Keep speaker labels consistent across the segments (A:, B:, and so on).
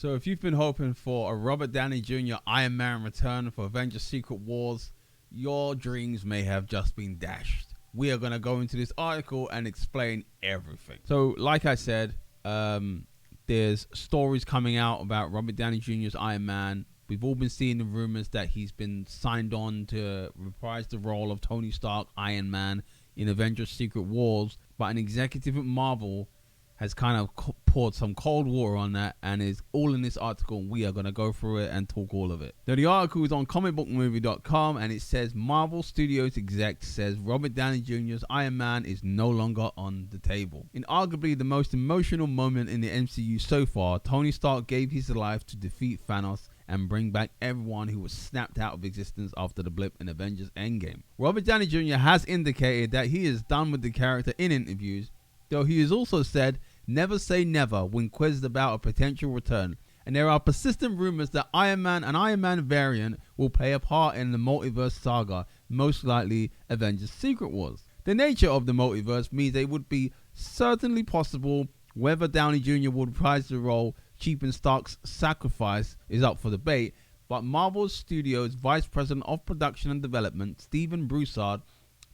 A: So if you've been hoping for a Robert Downey Jr. Iron Man return for Avengers Secret Wars, your dreams may have just been dashed. We are going to go into this article and explain everything. So like I said, there's stories coming out about Robert Downey Jr.'s Iron Man. We've all been seeing the rumors that he's been signed on to reprise the role of Tony Stark, Iron Man, in Avengers Secret Wars. But an executive at Marvel has kind of poured some cold water on that and is all in this article, and we are going to go through it and talk all of it. Now, the article is on comicbookmovie.com, and it says Marvel Studios exec says Robert Downey Jr.'s Iron Man is no longer on the table. In arguably the most emotional moment in the MCU so far, Tony Stark gave his life to defeat Thanos and bring back everyone who was snapped out of existence after the blip in Avengers Endgame. Robert Downey Jr. has indicated that he is done with the character in interviews, though he has also said never say never when quizzed about a potential return, and there are persistent rumors that Iron Man and Iron Man variant will play a part in the multiverse saga, most likely Avengers Secret Wars. The nature of the multiverse means it would be certainly possible whether Downey Jr. would reprise the role cheapen Stark's sacrifice is up for debate, but Marvel Studios Vice President of Production and Development, Steven Broussard,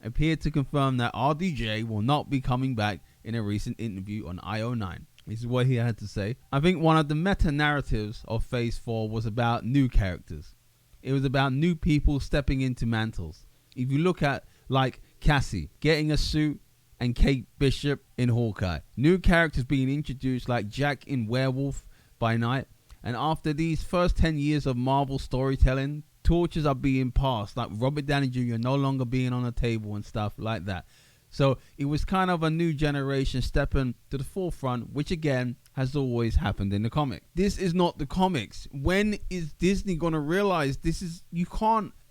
A: appeared to confirm that RDJ will not be coming back in a recent interview on IO9. This is what he had to say. I think one of the meta-narratives of Phase 4 was about new characters. It was about new people stepping into mantles. If you look at, like, Cassie getting a suit and Kate Bishop in Hawkeye. New characters being introduced like Jack in Werewolf by Night. And after these first 10 years of Marvel storytelling, torches are being passed, like Robert Downey Jr. no longer being on the table and stuff like that. So it was kind of a new generation stepping to the forefront, which again has always happened in the comic. This is not the comics. When is Disney going to realize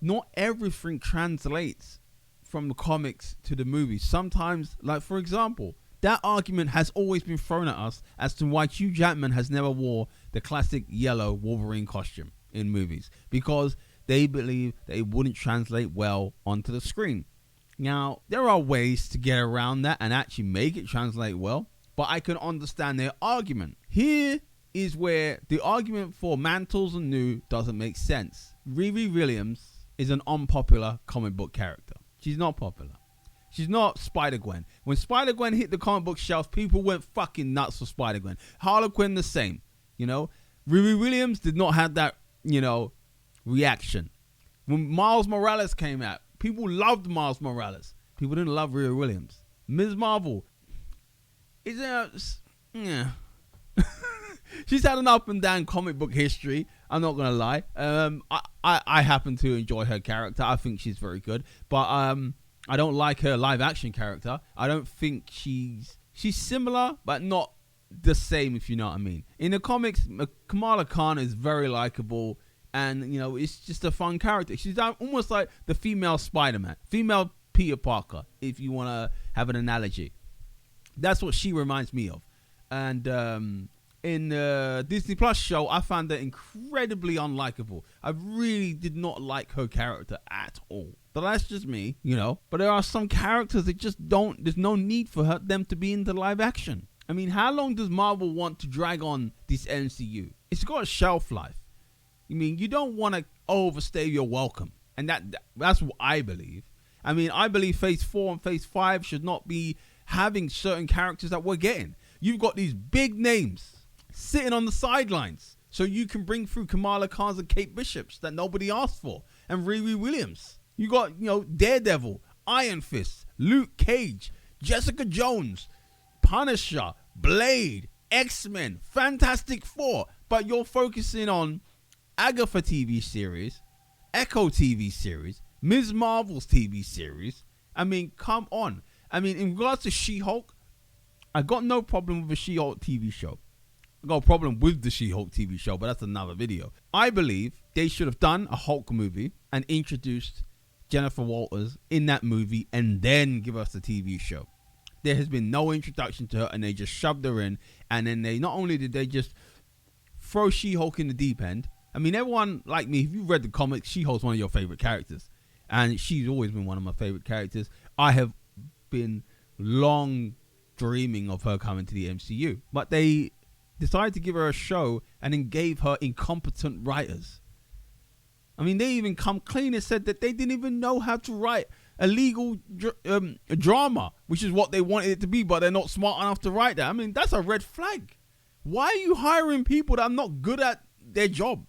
A: not everything translates from the comics to the movies. Sometimes, like for example, that argument has always been thrown at us as to why Hugh Jackman has never wore the classic yellow Wolverine costume in movies, because they believe that it wouldn't translate well onto the screen. Now, there are ways to get around that and actually make it translate well, but I can understand their argument. Here is where the argument for mantles and new doesn't make sense. Riri Williams is an unpopular comic book character. She's not popular. She's not Spider-Gwen. When Spider-Gwen hit the comic book shelves, people went fucking nuts for Spider-Gwen. Harlequin the same, Riri Williams did not have that, reaction. When Miles Morales came out, people loved Miles Morales. People didn't love Riri Williams. Ms. Marvel is she's had an up and down comic book history. I'm not gonna lie. I happen to enjoy her character. I think she's very good, but I don't like her live action character. I don't think she's similar, but not the same, if you know what I mean. In the comics, Kamala Khan is very likable, and it's just a fun character. She's almost like the female Spider-Man, female Peter Parker, if you want to have an analogy. That's what she reminds me of. And in the Disney Plus show, I found her incredibly unlikable. I really did not like her character at all. But that's just me, But there are some characters that just there's no need for them to be in the live action. I mean, how long does Marvel want to drag on this MCU? It's got a shelf life. I mean, you don't want to overstay your welcome. And that's what I believe. I mean, I believe Phase 4 and Phase 5 should not be having certain characters that we're getting. You've got these big names sitting on the sidelines, so you can bring through Kamala Khan's and Kate Bishop's that nobody asked for, and Riri Williams. You got, Daredevil, Iron Fist, Luke Cage, Jessica Jones, Punisher, Blade, X-Men, Fantastic Four, but you're focusing on Agatha TV series, Echo TV series, Ms. Marvel's TV series. I mean, come on. I mean, in regards to She-Hulk, I got no problem with the She-Hulk TV show. I got a problem with the She-Hulk TV show, but that's another video. I believe they should have done a Hulk movie and introduced Jennifer Walters in that movie and then give us the TV show. There has been no introduction to her, and they just shoved her in, and then not only did they just throw She-Hulk in the deep end. I mean, everyone like me, if you've read the comics, She-Hulk's one of your favorite characters, and she's always been one of my favorite characters. I have been long dreaming of her coming to the MCU, but they decided to give her a show and then gave her incompetent writers. I mean, they even come clean and said that they didn't even know how to write a legal drama, which is what they wanted it to be, but they're not smart enough to write that. I mean, that's a red flag. Why are you hiring people that are not good at their job?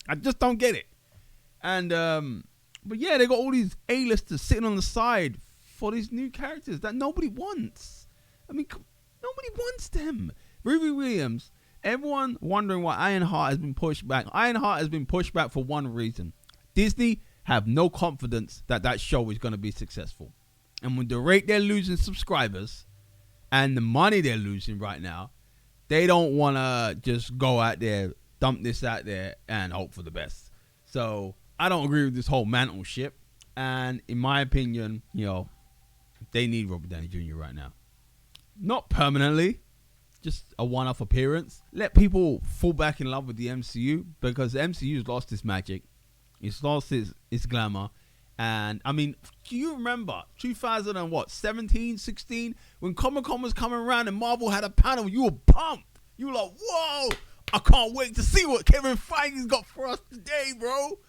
A: I just don't get it. And but yeah, they got all these A-listers sitting on the side for these new characters that nobody wants. I mean, nobody wants them. Ruby Williams, everyone wondering why Ironheart has been pushed back. Ironheart has been pushed back for one reason. Disney have no confidence that that show is going to be successful. And with the rate they're losing subscribers and the money they're losing right now, they don't want to just go out there, dump this out there, and hope for the best. So I don't agree with this whole mantle ship. And in my opinion, you know, they need Robert Downey Jr. right now. Not permanently, just a one-off appearance. Let people fall back in love with the MCU, because the MCU's lost its magic. It's lost its glamour. And I mean, do you remember 2017, 16, when Comic-Con was coming around and Marvel had a panel? You were pumped. You were like, whoa, I can't wait to see what Kevin Feige's got for us today, bro.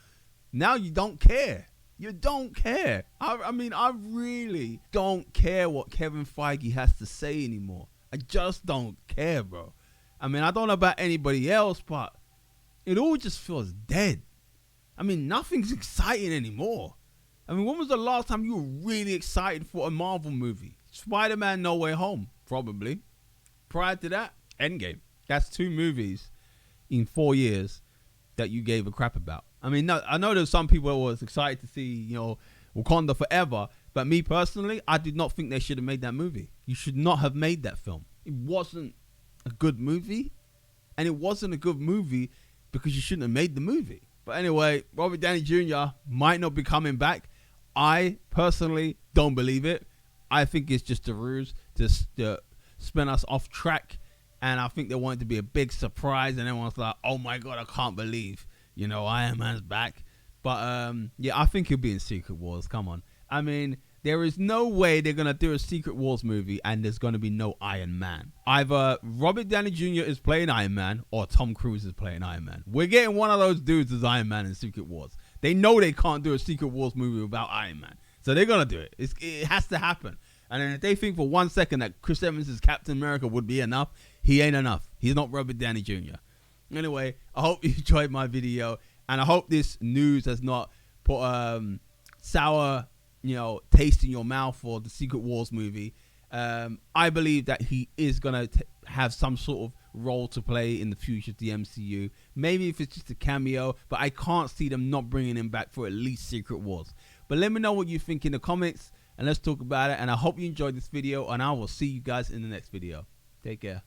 A: Now you don't care. You don't care. I mean, I really don't care what Kevin Feige has to say anymore. I just don't care, bro. I mean, I don't know about anybody else, but it all just feels dead. I mean, nothing's exciting anymore. I mean, when was the last time you were really excited for a Marvel movie? Spider-Man No Way Home, probably. Prior to that, Endgame. That's 2 movies in 4 years that you gave a crap about. I mean, no, I know there's some people that was excited to see, you know, Wakanda Forever, but me personally, I did not think they should have made that movie. You should not have made that film. It wasn't a good movie, and it wasn't a good movie because you shouldn't have made the movie. But anyway, Robert Downey Jr. might not be coming back. I personally don't believe it. I think it's just a ruse to spin us off track, and I think they want it to be a big surprise, and everyone's like, oh my God, I can't believe, you know, Iron Man's back. But yeah, I think he'll be in Secret Wars. Come on. I mean, there is no way they're going to do a Secret Wars movie and there's going to be no Iron Man. Either Robert Downey Jr. is playing Iron Man or Tom Cruise is playing Iron Man. We're getting one of those dudes as Iron Man in Secret Wars. They know they can't do a Secret Wars movie without Iron Man. So they're going to do it. It has to happen. And then if they think for 1 second that Chris Evans as Captain America would be enough, he ain't enough. He's not Robert Downey Jr. Anyway, I hope you enjoyed my video. And I hope this news has not put sour, you know, taste in your mouth for the Secret Wars movie. I believe that he is going to have some sort of role to play in the future of the MCU. Maybe if it's just a cameo, but I can't see them not bringing him back for at least Secret Wars. But let me know what you think in the comments, and let's talk about it. And I hope you enjoyed this video, and I will see you guys in the next video. Take care.